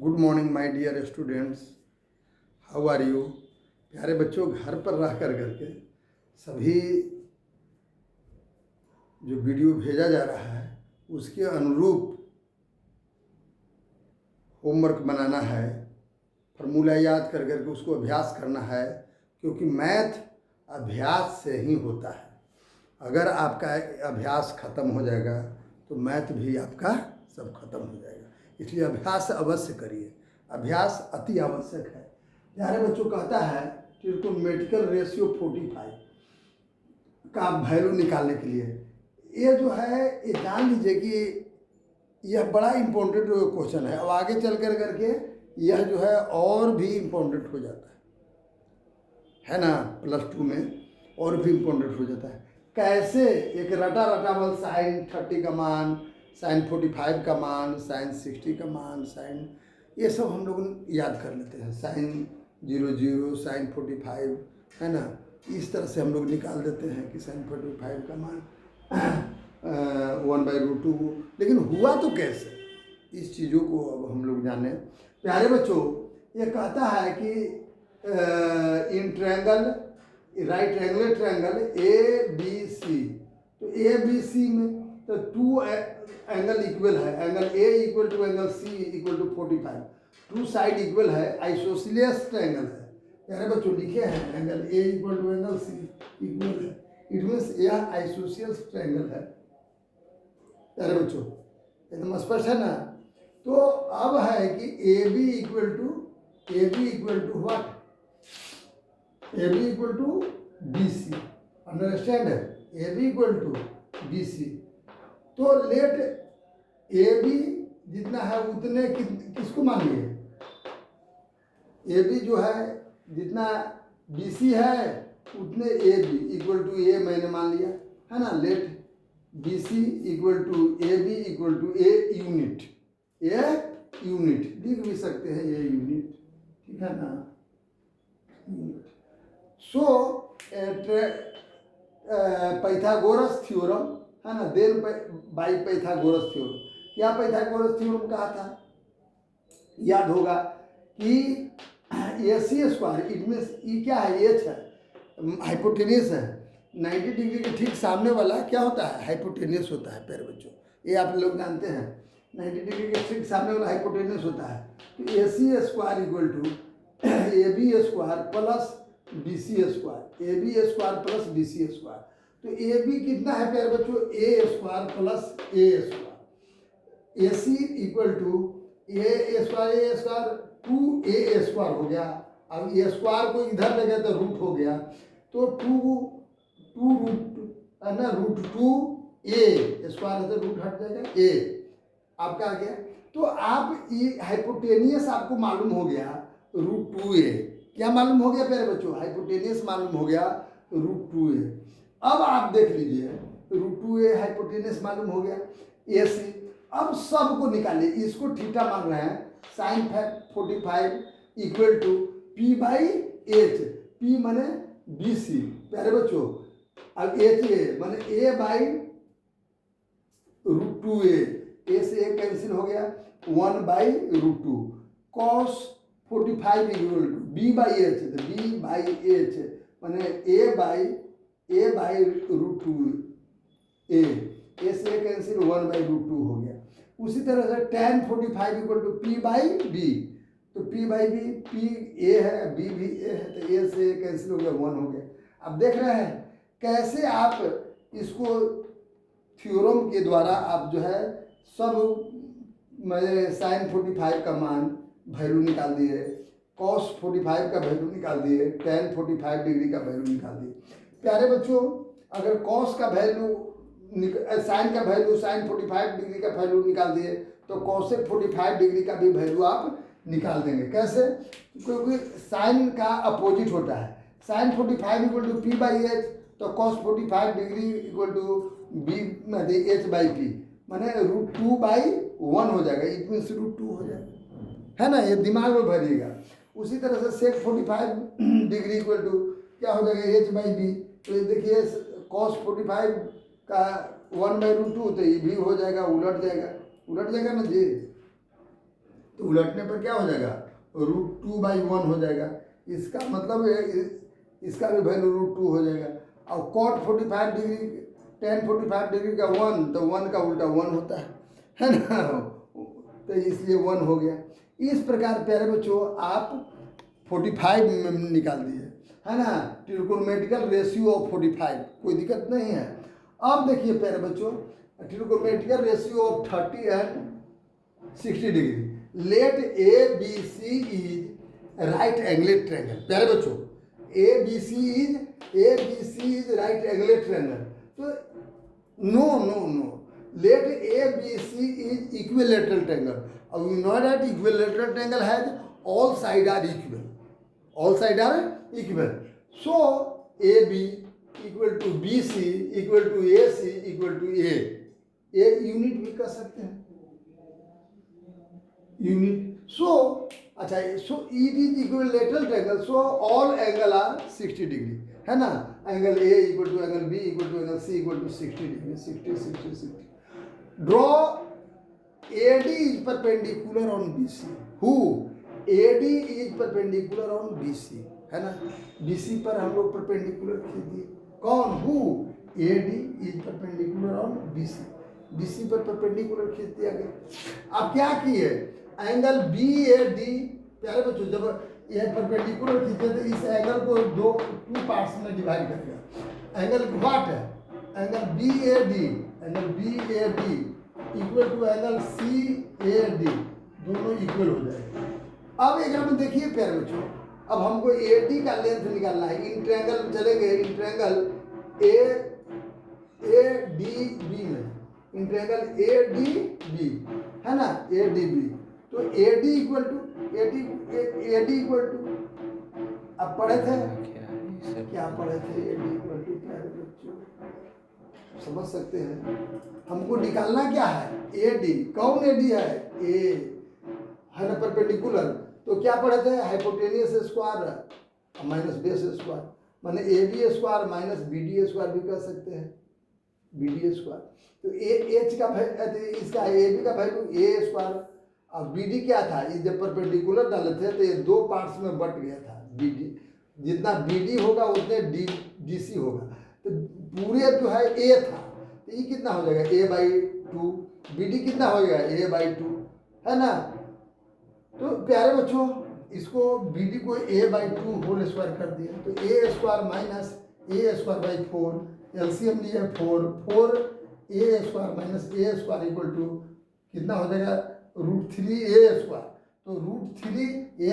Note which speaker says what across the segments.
Speaker 1: Good morning my dear students, how are you. प्यारे बच्चों, घर पर रह करके सभी जो वीडियो भेजा जा रहा है उसके अनुरूप होमवर्क बनाना है, फार्मूला याद करके उसको अभ्यास करना है, क्योंकि मैथ अभ्यास से ही होता है। अगर आपका अभ्यास ख़त्म हो जाएगा तो मैथ भी आपका सब खत्म हो जाएगा। इसलिए अभ्यास अवश्य करिए, अभ्यास अति आवश्यक है। प्यारे बच्चों, कहता है ट्रिग्नोमेट्रिकल रेशियो 45 का वैल्यू निकालने के लिए ये जो है ये जान लीजिए कि यह बड़ा इम्पोर्टेंट क्वेश्चन है। अब आगे चल करके यह जो है और भी इम्पोर्टेंट हो जाता है ना, +2 में और भी इम्पोर्टेंट हो जाता है। कैसे एक रटावल साइन 30 का मान, साइन 45 का मान, साइन 60 का मान, साइन ये सब हम लोग याद कर लेते हैं। साइन 00, साइन 45 है ना, इस तरह से हम लोग निकाल देते हैं कि साइन 45 का मान 1/√2। लेकिन हुआ तो कैसे, इस चीज़ों को अब हम लोग जाने। प्यारे बच्चों, ये कहता है कि in triangle, right angle triangle ABC, तो ABC में तो 2 एंगल इक्वल है। Angle A equal to angle C equal to 45, 2 side equal है, आइसोसेलेस ट्रायंगल है। प्यारे बच्चों, लिखे हैं angle A equal to angle C equal है, इट मीन्स यह आइसोसेलेस ट्रायंगल है। प्यारे बच्चों, एकदम स्पष्ट है ना। तो अब है कि AB equal to what, AB equal to BC, understand है, AB इक्वल टू BC। तो लेट AB जितना है उतने किसको मानिए, AB जो है जितना BC है उतने AB इक्वल टू A मैंने मान लिया है ना। Let BC equal to AB equal to A unit, लिख भी सकते हैं A यूनिट, ठीक है ना, यूनिट। सो पाइथागोरस थ्योरम है ना, देन बाय पाइथागोरस थ्योरम। क्या पाइथागोरस थ्योरम कहा था, याद होगा कि AC², इट मीन्स ई क्या है, H है, हाइपोटेन्यूस है। 90 डिग्री के ठीक सामने वाला क्या होता है, हाइपोटेन्यूस होता है। प्यारे बच्चों, ये आप लोग जानते हैं, 90 डिग्री के ठीक सामने वाला हाइपोटेन्यूस होता है। तो AC² equal to AB² plus BC², AB² plus BC²। तो AB कितना है प्यारे बच्चों, A² plus A²। AC equal to A² 2A² हो गया। अब A² को इधर ले गए तो रूट हो गया, तो 2 रूट है ना, √2A² से रूट हट जाएगा, A आपका आ गया। तो आप ये हाइपोटेनियस आपको मालूम हो गया √2A। क्या मालूम हो गया प्यारे बच्चों, हाइपोटेनियस मालूम हो गया √2A। अब आप देख लीजिए √2A हाइपोटेनियस मालूम हो गया, AC। अब सबको निकालिए, इसको थीटा मान रहे हैं, sine 45 equal to P/H, P माने BC। प्यारे बच्चों, अब HA माने A/√2A, A से A कैंसिल हो गया, 1/√2। cos 45 इक्वल टू B/H, तो B/H माने A/√2A, A से A कैंसिल 1/√2 हो गया। उसी तरह से tan 45 इक्वल टू P/B, तो P/B, P A है, B भी A है, तो A से A कैंसिल हो गया, 1 हो गया। अब देख रहे हैं कैसे आप इसको थ्योरम के द्वारा आप जो है सब साइन 45 का मान वैल्यू निकाल दिए, cos 45 का वैल्यू निकाल दिए, tan 45 डिग्री का वैल्यू निकाल दिए। प्यारे बच्चों, अगर cos का वैल्यू, साइन का वैल्यू, साइन 45 डिग्री का वैल्यू निकाल दिए तो cosec 45 डिग्री का भी वैल्यू आप निकाल देंगे। कैसे, क्योंकि साइन का अपोजिट होता है। साइन 45 इक्वल टू P/H, तो cos 45 degree equal to H/P माने √2/1 हो जाएगा, इट मीन्स √2 हो जाएगा, है ना। ये दिमाग में भरिएगा। उसी तरह से sec 45 डिग्री इक्वल टू क्या हो जाएगा, H/B। तो ये देखिए cos 45 का 1/√2, तो ये भी हो जाएगा, उलट जाएगा ना जी। तो तो उलटने पर क्या हो जाएगा, √2/1 हो जाएगा। इसका मतलब इसका भी वैल्यू √2 हो जाएगा। और cot 45 डिग्री, tan 45 डिग्री का 1, तो 1 का उल्टा 1 होता है ना, तो इसलिए 1 हो गया। इस प्रकार प्यारे बच्चों आप 45 निकाल दिए, है ना, ट्रिगोनोमेट्रिकल रेशियो ऑफ 45, कोई दिक्कत नहीं है। अब देखिए प्यारे बच्चों, trigonometrical ratio of 30 and 60 degree. Let ABC is right angled triangle. प्यारे बच्चों ABC is right angled triangle. तो no, let ABC is equilateral triangle. We know that equilateral triangle has all sides are equal. All sides are equal. So AB equal to BC equal to AC equal to A. A unit भी कर सकते हैं, unit. So अच्छा, so it is equilateral triangle, so all angle are 60 degree, है ना। Angle A equal to angle B equal to angle C equal to 60 degree, 60। Draw AD is perpendicular on BC. Who? AD is perpendicular on BC, है ना। BC पर हम लोग perpendicular खींच दिए। कौन? Who? AD is perpendicular on BC. BC पर perpendicular खींच दिया गया। अब क्या किए, एंगल BAD, प्यारे बच्चों जब यह परपेंडिकुलर खींचे तो इस एंगल को टू पार्ट्स में डिवाइड करेगा। एंगल व्हाट है, angle BAD equal to angle CAD, दोनों इक्वल हो जाएगा। अब एक में देखिए प्यारे बच्चों, अब हमको AD का लेंथ निकालना है। इन ट्रायंगल चलेंगे, इन ट्रायंगल ADB में, इन ट्रायंगल ADB, है ना, ADB। तो AD इक्वल टू अब पढ़े थे, क्या पढ़े थे, AD इक्वल टू प्यारे बच्चों समझ सकते हैं। हमको निकालना क्या है, AD। कौन AD है, A है ना, परपेंडिकुलर। तो क्या पढ़े थे, hypotenuse square minus base square, माने AB square minus BD square भी कर सकते हैं, BD स्क्वायर। तो H का इसका AB का वैल्यू A स्क्वायर, और BD क्या था, ये जब परपेंडिकुलर डाले थे तो ये दो पार्ट्स में बट गया था। BD जितना BD होगा उतने DC होगा, तो पूरे जो है A था, तो ये कितना हो जाएगा, A/2। BD कितना हो जाएगा, A/2, है ना। तो प्यारे बच्चों इसको BD को A/2 होल स्क्वायर कर दिया, तो A square minus A square 4, LCM लिया 4 A square minus A square equal to कितना हो जाएगा, √3A स्क्वायर। तो √3A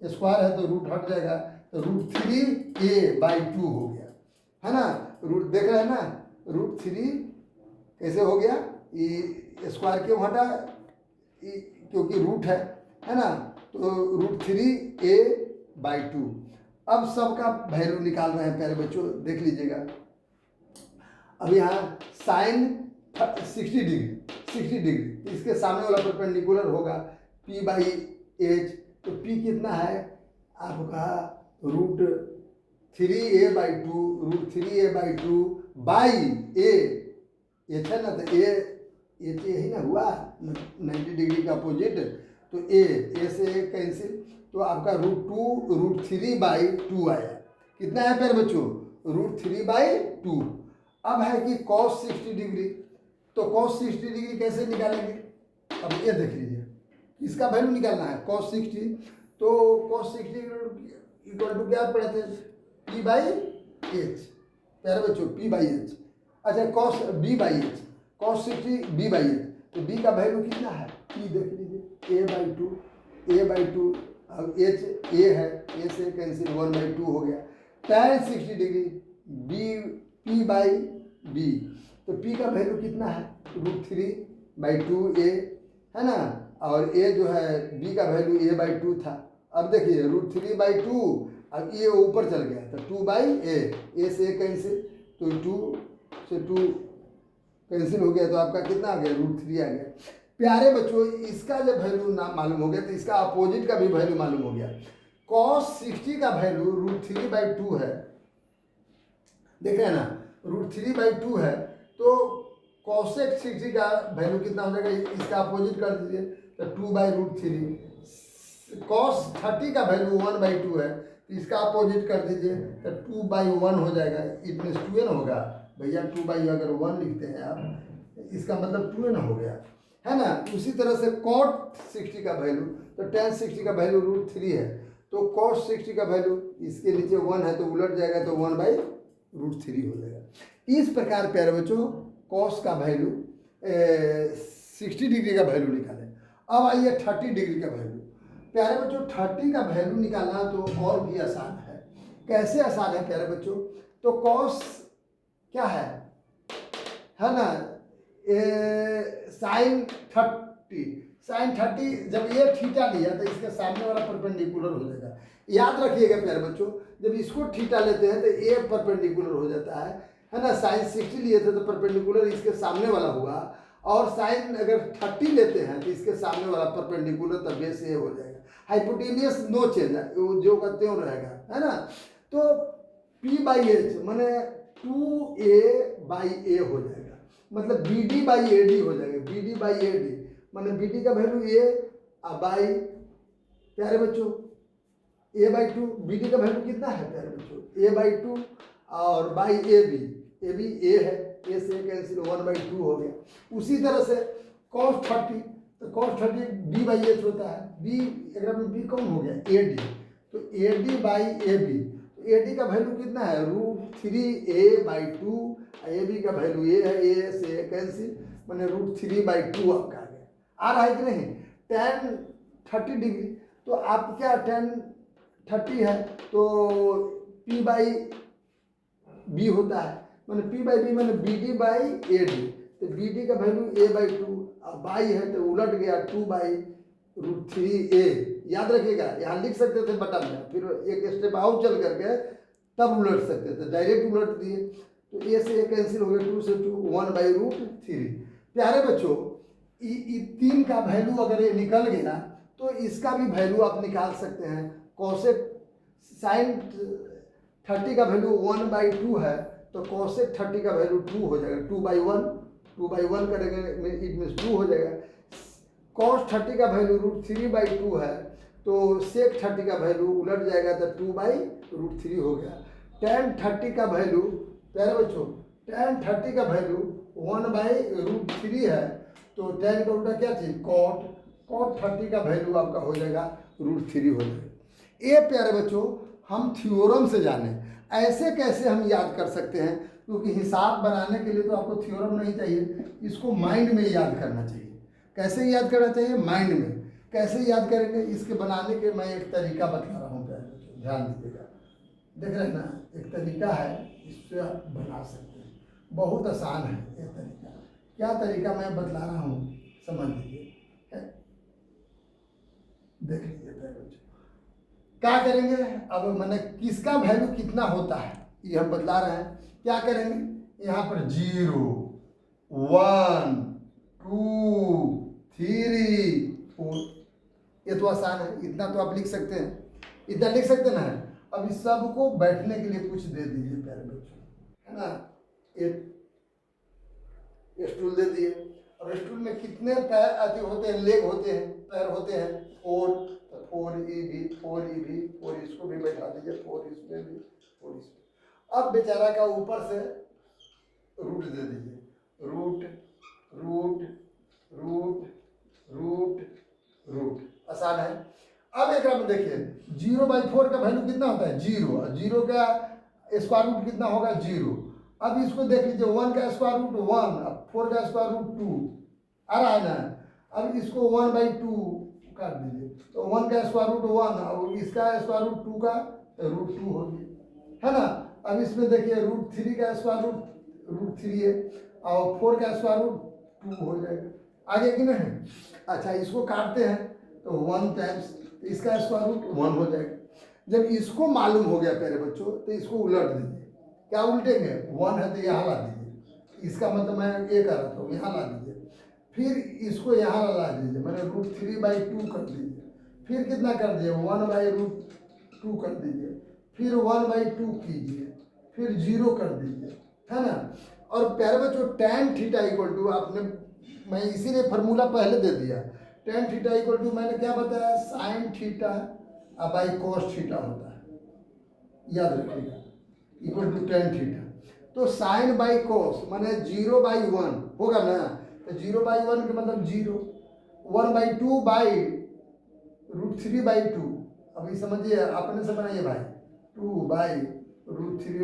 Speaker 1: स्क्वायर है तो रूट हट जाएगा, तो √3A/2 हो गया, है ना। रूट देख रहे हैं ना, √3 कैसे हो गया, ये स्क्वायर क्यों हटा, क्योंकि रूट है ना। तो √3A/2। अब सबका वैल्यू निकाल रहे हैं प्यारे बच्चों, देख लीजिएगा। अब यहाँ साइन 60 डिग्री, इसके सामने वाला परपेंडिकुलर होगा P/H। तो P कितना है आपका, √3A/2 बाई A, H है ना, तो H यही ना हुआ 90 डिग्री का अपोजिट, तो A से A कैंसिल, तो आपका √3/2 आया। कितना है प्यारे बच्चों, √3/2। अब है कि cos 60 डिग्री, तो cos 60 डिग्री कैसे निकालेंगे, अब ये देख लीजिए, इसका वैल्यू निकालना है cos 60। तो cos 60 इक्वल टू क्या पढ़े थे, P/H, प्यारे बच्चों P/H। अच्छा cos B/H, cos 60 B/H, तो B का वैल्यू कितना है, P देख लीजिए A/2, अब H A है, A से कैंसिल 1/2 हो गया। tan 60 डिग्री P/B, तो P का वैल्यू कितना है, √3/2A, है ना, और A जो है B का वैल्यू A/2 था। अब देखिए √3/2, अब ये ऊपर चल गया तो 2/A से कैंसिल, तो 2 से 2 कैंसिल हो गया, तो आपका कितना आ गया, √3 आ गया। प्यारे बच्चों इसका जब वैल्यू ना मालूम हो गया तो इसका अपोजिट का भी वैल्यू मालूम हो गया। cos 60 का वैल्यू √3/2 है, देख रहे हैं ना, √3/2 है, तो cosec 60 का वैल्यू कितना हो जाएगा, इसका अपोजिट कर दीजिए, तो 2/√3। कॉस 30 का वैल्यू 1/2 है, तो इसका अपोजिट कर दीजिए तो 2/1 हो जाएगा। इट मीन्स 2n होगा भैया। 2/, अगर 1 लिखते हैं आप, इसका मतलब 2n हो गया, है ना। उसी तरह से cot 60 का वैल्यू, तो tan 60 का वैल्यू √3 है, तो cos 60 का वैल्यू इसके नीचे 1 है तो उलट जाएगा, तो 1/√3 हो जाएगा। इस प्रकार प्यारे बच्चों cos का वैल्यू 60 डिग्री का वैल्यू निकालें। अब आइए 30 डिग्री का वैल्यू। प्यारे बच्चों 30 का वैल्यू निकालना तो और भी आसान है। कैसे आसान है प्यारे बच्चों? तो cos क्या है ना, sin 30 जब ये थीटा लिया तो इसके सामने वाला परपेंडिकुलर हो जाएगा। याद रखिएगा प्यारे बच्चों, जब इसको थीटा लेते हैं तो ये परपेंडिकुलर हो जाता है ना। sin 60 लिए थे तो परपेंडिकुलर इसके सामने वाला हुआ, और sin अगर 30 लेते हैं तो इसके सामने वाला परपेंडिकुलर तब बेस ये हो जाएगा। हाइपोटेनियस नो चेंज, जो का त्यों रहेगा, है ना। तो P/H माने 2a/a हो जाएगा, मतलब BD/AD हो जाएगा। BD/AD माने BD का वैल्यू a बाई प्यारे बच्चों a/2। BD का वैल्यू कितना है प्यारे बच्चों? a/2 और बाई AB a है, a से कैंसिल 1/2 हो गया। उसी तरह से cos 30, तो cos 30 B/H होता है। B अगर में B कौन हो गया? AD, तो AD/AB, तो AD का वैल्यू कितना है? √3a/2, AB का वैल्यू a है, a से कैंसिल मैंने √3/2 आपका आ गया। आ रहा है कि नहीं? tan 30 डिग्री, तो आप क्या tan 30 है तो P/B होता है, मैंने P/B मैंने BD/AD, तो BD का वैल्यू a/2 और बाई है तो उलट गया 2/√3a। याद रखिएगा, यहाँ लिख सकते थे बटन में, फिर एक स्टेप आउट चल करके तब उलट सकते थे, डायरेक्ट उलट दिए तो a से a कैंसिल हो गया, 2 से 2 1/√3। प्यारे बच्चों 3 का वैल्यू अगर ये निकल गया तो इसका भी वैल्यू आप निकाल सकते हैं। कोसेक sin 30 का वैल्यू 1/2 है, तो कोसेक 30 का वैल्यू 2 हो जाएगा। 2/1 करेंगे इट मीन्स 2 हो जाएगा। cos 30 का वैल्यू √3/2 है, तो sec 30 का वैल्यू उलट जाएगा तो 2/√3 हो गया। tan 30 का वैल्यू प्यारे बच्चों tan 30 का वैल्यू 1/√3 है, तो tan का उल्टा क्या चीज? cot 30 का वैल्यू आपका हो जाएगा √3 हो जाएगा। ये प्यारे बच्चों हम थ्योरम से जाने, ऐसे कैसे हम याद कर सकते हैं, क्योंकि हिसाब बनाने के लिए तो आपको थ्योरम नहीं चाहिए, इसको माइंड में याद करना चाहिए। कैसे याद करना चाहिए? माइंड में। कैसे याद करेंगे? इसके बनाने के मैं एक तरीका बता रहा हूँ प्यारे बच्चों, ध्यान दीजिएगा। देख रहे हैं ना, एक तरीका है, इससे आप बना सकते हैं, बहुत आसान है ये तरीका। क्या तरीका मैं बतला रहा हूँ, समझ लीजिए। देख लीजिए प्यारे बच्चों, क्या करेंगे अब, मैंने किसका वैल्यू कितना होता है ये हम बतला रहे हैं। क्या करेंगे? यहाँ पर 0 1 2 3 4, ये तो आसान है, इतना तो आप लिख सकते हैं, इतना लिख सकते ना। अब इस सबको बैठने के लिए कुछ दे दीजिए प्यारे बच्चों, है ना। एक स्टूल दे दिए, और स्टूल में कितने पैर आते होते हैं, लेग होते हैं, पैर होते हैं 4, तो 4 इसको भी बैठा दीजिए, 4 इसमें भी, 4 इसमें। अब बेचारा का ऊपर से रूट दे दीजिए, root root root root root, आसान है। अब एक में देखिए 0/4 का वैल्यू कितना होता है? 0, और 0 का स्क्वायर रूट कितना होगा? 0। अब इसको देख लीजिए, 1 का स्क्वायर रूट 1, अब 4 का स्क्वायर रूट 2 आ रहा है ना। अब इसको 1/2 कर दीजिए, तो 1 का स्क्वायर रूट 1 और इसका स्क्वायर रूट 2 का √2 हो गया, है ना। अब इसमें देखिए √3 का स्क्वायर रूट 3 है, और 4 का स्क्वायर रूट 2 हो जाएगा, आगे कि नहीं। अच्छा, इसको काटते हैं तो 1 टाइम्स इसका स्क्वायर रूट 1 हो जाएगा। जब इसको मालूम हो गया प्यारे बच्चों, तो इसको उलट दीजिए। क्या उल्टेंगे? 1 है तो यहाँ ला दीजिए, इसका मतलब मैं ये कर रहा था, यहाँ ला दीजिए, फिर इसको यहाँ ला दीजिए, मैंने √3/2 कर दीजिए, फिर कितना कर दिए? 1/√2 कर दीजिए, फिर 1/2 कीजिए, फिर 0 कर दीजिए, है ना। और प्यारे बच्चों tan थीटा इक्वल टू, आपने मैं इसीलिए फार्मूला पहले दे दिया, टेन थीटा इक्वल टू मैंने क्या बताया, sine theta by cos theta होता है, याद रखिएगा, इक्वल टू टेन थीटा। तो साइन बाई कॉस माने 0/1 होगा ना, तो 0/1 का मतलब 0, 1/2 बाई √3/2। अभी समझिए, अपने से बनाइए भाई, 2/√3/2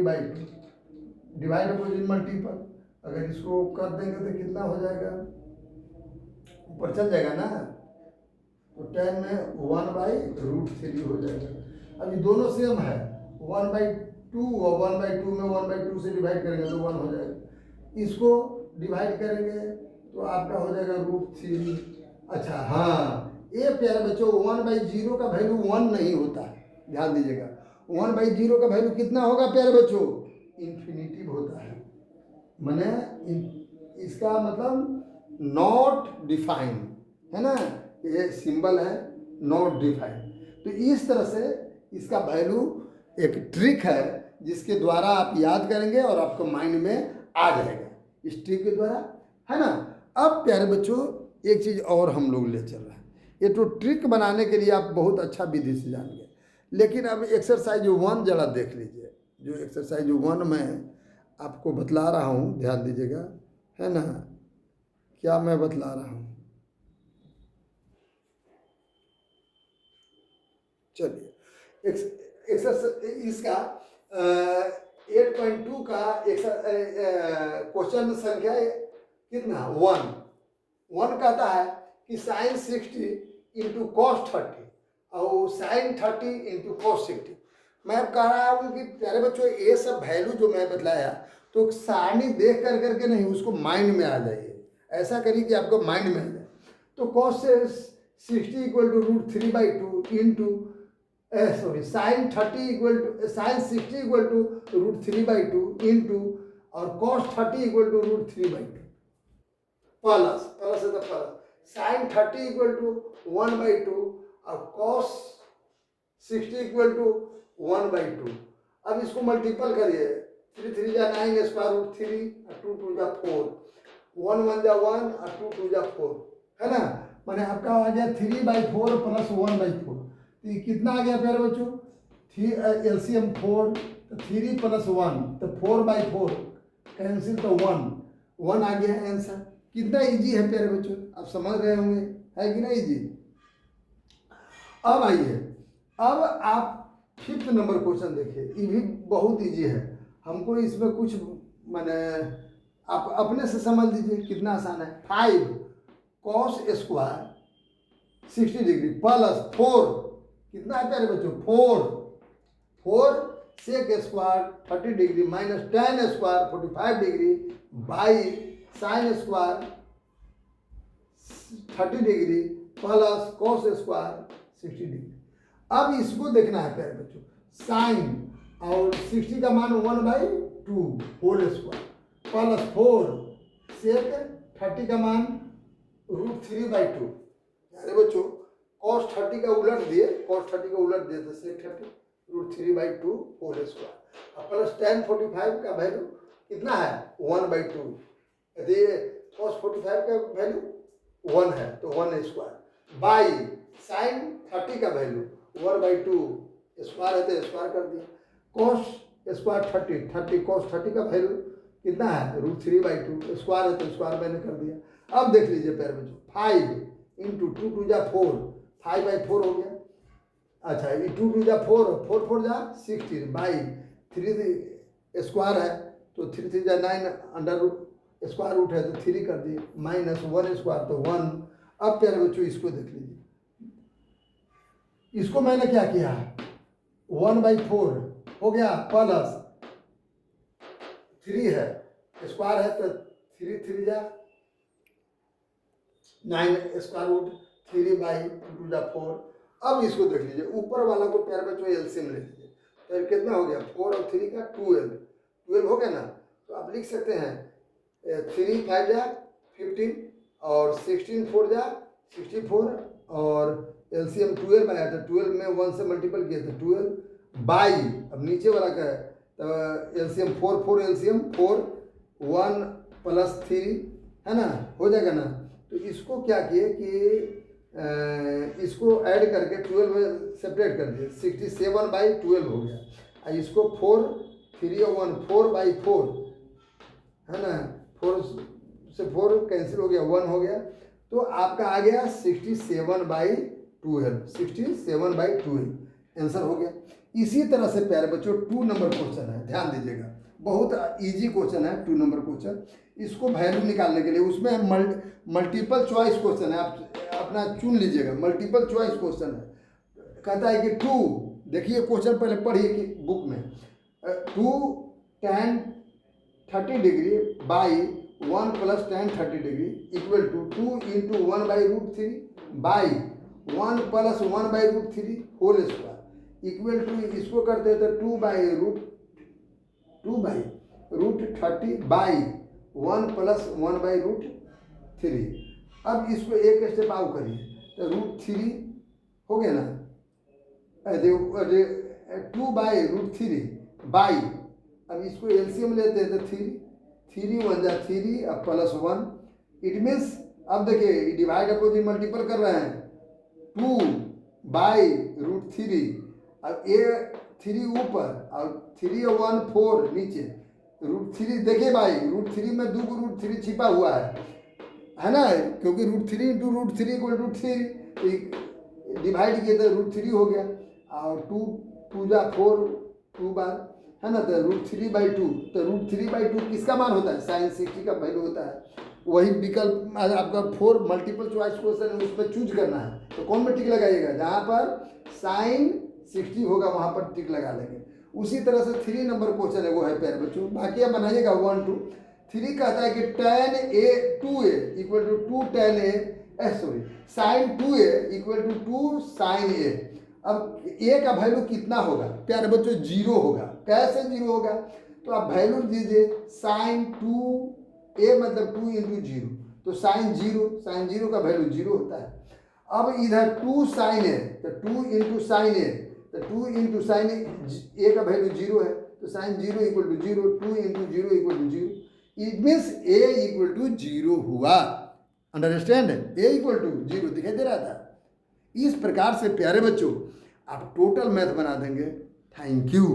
Speaker 1: डिवाइड अपोजिट मल्टीपल। अगर इसको कर देंगे तो कितना हो जाएगा, ऊपर चल जाएगा ना, तो 10 में 1/√3 हो जाएगा। अभी दोनों सेम है, 1/2 और 1/2 में 1/2 से डिवाइड करेंगे तो 1 हो जाएगा। इसको डिवाइड करेंगे तो आपका हो जाएगा √3। अच्छा हाँ, ये प्यारे बच्चों 1/0 का वैल्यू 1 नहीं होता है, ध्यान दीजिएगा। 1/0 का वैल्यू कितना होगा प्यारे बच्चों, इन्फिनिटिव होता है। माने इसका मतलब नॉट डिफाइन है ना, ये सिंबल है नॉट डिफाइन। तो इस तरह से इसका वैल्यू एक ट्रिक है जिसके द्वारा आप याद करेंगे और आपको माइंड में आ जाएगा इस ट्रिक के द्वारा, है ना। अब प्यारे बच्चों एक चीज़ और हम लोग ले चल रहे हैं, ये तो ट्रिक बनाने के लिए आप बहुत अच्छा विधि से जान गए, लेकिन अब एक्सरसाइज 1 जरा देख लीजिए। जो एक्सरसाइज 1 में आपको बतला रहा हूँ, ध्यान दीजिएगा, है ना, क्या मैं बतला रहा हूँ। चलिए एक्सरसाइज इसका 8.2 का क्वेश्चन संख्या कितना, 1 कहता है कि साइन 60 इंटू कॉस 30 और साइन 30 इंटू कॉस 60। मैं अब कह रहा हूँ कि प्यारे बच्चों ये सब वैल्यू जो मैं बतलाया, तो सारणी देख कर करके नहीं, उसको माइंड में आ जाइए, ऐसा करिए कि आपको माइंड में आ जाए। तो cos 60 equal to √3/2 into sorry sine 30 equal to sine 60 equal to √3/2 into और cos 30 equal to √3/2 plus plus है तो प्लस साइन 30 इक्वल टू 1/2 और कॉस 60 इक्वल टू 1/2। अब इसको मल्टीपल करिए, 3 3 जा 9 स्क्वायर रूट 3 और 2 2 जा 4, 1 1 जा 1 और 2 2 जा 4, है ना। मैंने आपका आ गया 3/4 प्लस 1/4। तो ये कितना आ गया प्यारे बच्चों, LCM 4, तो 3 प्लस 1 तो 4/4 कैंसिल, तो 1 आ गया आंसर। कितना इजी है प्यारे बच्चों, आप समझ रहे होंगे, है कि नहीं इजी। अब आइए, अब आप 5th नंबर क्वेश्चन देखिए, ये भी बहुत इजी है। हमको इसमें कुछ माने आप अपने से समझ लीजिए कितना आसान है। 5 cos स्क्वायर 60 डिग्री प्लस 4 कितना है प्यारे बच्चों, 4 sec square 30 degree minus tan square 45 degree by sine square 30 degree plus cos square 60 degree. अब इसको देखना है प्यारे बच्चों, साइन और 60 का मान 1/2 होल स्क्वायर प्लस 4 सेक 30 का मान √3/2। अरे बच्चों cos 30 का उलट दिए, cos 30 का उलट दिए तो sec 30 √3/2 होल स्क्वायर और प्लस tan 45 का वैल्यू कितना है 1/2। यदि cos 45 का वैल्यू 1 है तो 1 स्क्वायर बाई साइन 30 का वैल्यू 1/2 स्क्वायर है तो स्क्वायर कर दिया, cos स्क्वायर 30 cos 30 का वैल्यू कितना है √3/2 स्क्वायर है तो स्क्वायर मैंने कर दिया। अब देख लीजिए प्यारे बच्चों, 5 इंटू 2 2 जा 4 5/4 हो गया। अच्छा ये 2 2 जा 4 4 4 जा 60 बाई 3 स्क्वायर है तो 3 3 जा 9 अंडर रूट स्क्वायर रूट है तो 3 कर दिए माइनस 1 स्क्वायर तो 1। अब प्यारे बच्चों इसको देख लीजिए, इसको मैंने क्या किया 1/4 हो गया प्लस 3 है स्क्वायर है तो 3 3 जा 9 स्क्वायर रूट 3/2 जा 4। अब इसको देख लीजिए, ऊपर वाला को प्यारे बच्चों एलसीएम ले लीजिए, तो कितना हो गया 4 और 3 का 12 हो गया ना। तो आप लिख सकते हैं 3 5 जा 15 और 16 4 जा 64 और एलसीएम 12 आया तो 12 में 1 से मल्टीपल किया तो 12 बाई, अब नीचे वाला का है तो एलसीएम 4 4 एलसीएम 4 1 प्लस 3 है ना, हो जाएगा ना। तो इसको क्या किए कि इसको ऐड करके 12 में सेपरेट कर दिए, 67/12 हो गया। और इसको 4 3 और 1 4/4 है ना, 4 से 4 कैंसिल हो गया, 1 हो गया, तो आपका आ गया 67/12, 67/12 आंसर हो गया। इसी तरह से प्यारे बच्चों 2 नंबर क्वेश्चन है, ध्यान दीजिएगा, बहुत इजी क्वेश्चन है 2 नंबर क्वेश्चन। इसको वैल्यू निकालने के लिए उसमें मल्टीपल चॉइस क्वेश्चन है, आप अपना चुन लीजिएगा, मल्टीपल चॉइस क्वेश्चन है। कहता है कि 2, देखिए क्वेश्चन पहले पढ़िए कि बुक में, 2 tan 30 degree by 1 + tan 30 degree equal to 2 × 1/√3 by 1 + 1/√3 whole square equal to, इसको करते हैं तो 2/√30 बाई 1 + 1/√3। अब इसको एक स्टेप आउट करिए तो √3 हो गया ना, 2/√3 बाई, अब इसको एलसीएम लेते हैं तो 3 1 जा 3 अब +1, इट मीन्स अब देखिए डिवाइड अपोजिट मल्टीपल कर रहे हैं, 2/√3, अब ये 3 ऊपर और 3 और 1 4 नीचे, √3 देखिए भाई √3 में 2 √3 छिपा हुआ है ना, क्योंकि √3 × √3 = 3, डिवाइड किए तो √3 हो गया, और 2 2 जा 4 2 बार है ना, तो √3/2, तो √3/2 किसका मान होता है, sin 60 का वैल्यू होता है। वही विकल्प आपका 4 मल्टीपल चॉइस क्वेश्चन है, उस पर चूज करना है, तो कौन में टिक लगाइएगा, जहाँ पर sin 60 होगा वहाँ पर टिक लगा लेंगे। उसी तरह से 3 नंबर क्वेश्चन है वो है प्यारे बच्चों, बाकी आप बनाइएगा 1 2 3। कहता है कि tan A 2A = 2 tan A, sorry sin 2A = 2 sin A। अब A का वैल्यू कितना होगा प्यारे बच्चों, 0 होगा। कैसे 0 होगा, तो आप वैल्यू दीजिए sin 2A मतलब 2 × 0, तो sin 0 का वैल्यू 0 होता है। अब इधर 2 sin A, तो 2 × sin A, तो 2 × sin A का वैल्यू 0 है, तो sin 0 = 0, 2 × 0 = 0, इट मीन्स A = 0 हुआ। अंडरस्टैंड, A = 0 दिखाई दे रहा था। इस प्रकार से प्यारे बच्चों आप टोटल मैथ बना देंगे। Thank you.